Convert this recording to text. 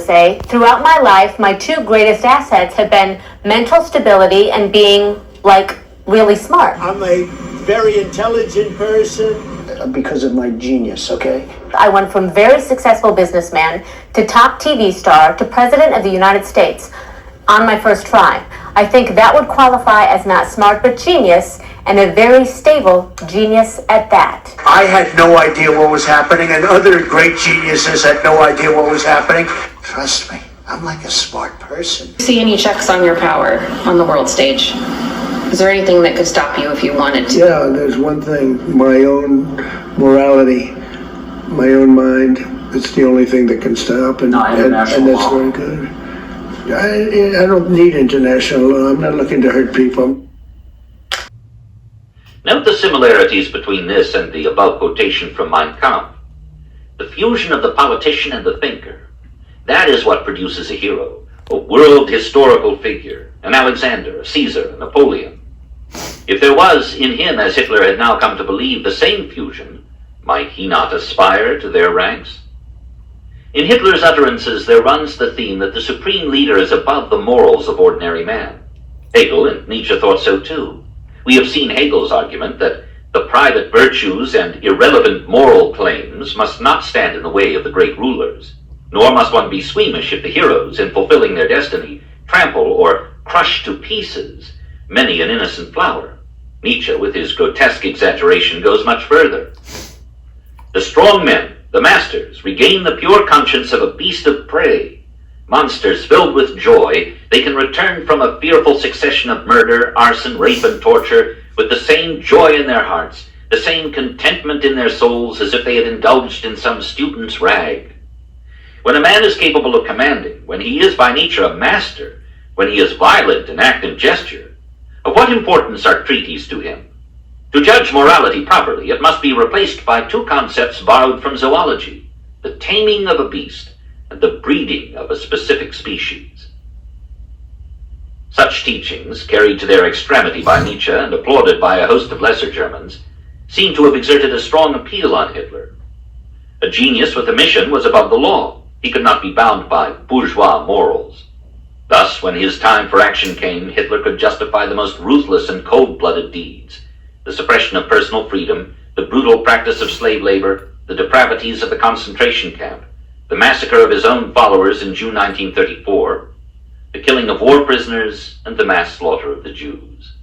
say, throughout my life, my two greatest assets have been mental stability and being, like, really smart. I'm a very intelligent person. Because of my genius, okay? I went from very successful businessman to top TV star to President of the United States on my first try. I think that would qualify as not smart but genius, and a very stable genius at that. I had no idea what was happening, and other great geniuses had no idea what was happening. Trust me, I'm like a smart person. See any checks on your power on the world stage? Is there anything that could stop you if you wanted to? Yeah, there's one thing, my own morality, my own mind. It's the only thing that can stop, and that's law. very good. I don't need international law. I'm not looking to hurt people. Note the similarities between this and the above quotation from Mein Kampf. The fusion of the politician and the thinker. That is what produces a hero, a world historical figure, an Alexander, a Caesar, a Napoleon. If there was in him, as Hitler had now come to believe, the same fusion, might he not aspire to their ranks? In Hitler's utterances there runs the theme that the supreme leader is above the morals of ordinary man. Hegel and Nietzsche thought so too. We have seen Hegel's argument that the private virtues and irrelevant moral claims must not stand in the way of the great rulers, nor must one be squeamish if the heroes, in fulfilling their destiny, trample or crush to pieces many an innocent flower. Nietzsche, with his grotesque exaggeration, goes much further. The strong men, the masters, regain the pure conscience of a beast of prey. Monsters filled with joy, they can return from a fearful succession of murder, arson, rape, and torture with the same joy in their hearts, the same contentment in their souls as if they had indulged in some student's rag. When a man is capable of commanding, when he is by nature a master, when he is violent in act and gesture, of what importance are treaties to him? To judge morality properly, it must be replaced by two concepts borrowed from zoology: the taming of a beast and the breeding of a specific species. Such teachings, carried to their extremity by Nietzsche and applauded by a host of lesser Germans, seem to have exerted a strong appeal on Hitler. A genius with a mission was above the law. He could not be bound by bourgeois morals. Thus, when his time for action came, Hitler could justify the most ruthless and cold-blooded deeds: the suppression of personal freedom, the brutal practice of slave labor, the depravities of the concentration camp, the massacre of his own followers in June 1934, the killing of war prisoners, and the mass slaughter of the Jews.